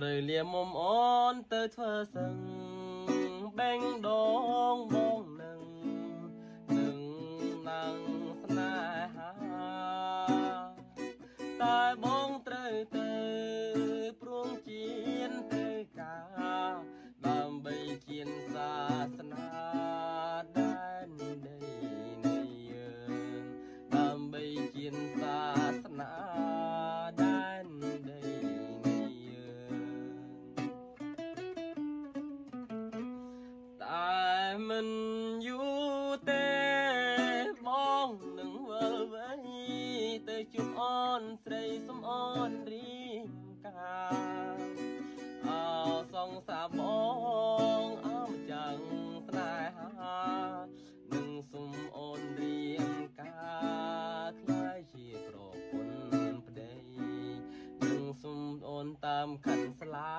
ត្រូវលាមុំអូនទៅធ្វើសឹងបេងដងបងនឹងស្នេហាតែបងត្រូវទៅព្រមជៀនទៅការដើម្បីជៀនសាសនាដែនដីនៃយើងដើម្បីជៀនសាសនាដែនដីនៃយើងតែមិនយូរទេបងនឹងវិលវ័យទៅជួបអូនស្រីសំអូនរីងការអោសងសាបងអើម្ចាំងស្នេហានឹងសុំអូនរៀងការថ្លៃជាប្រពន្ធប្តីនឹងសុំអូនតាមខាន់ស្លា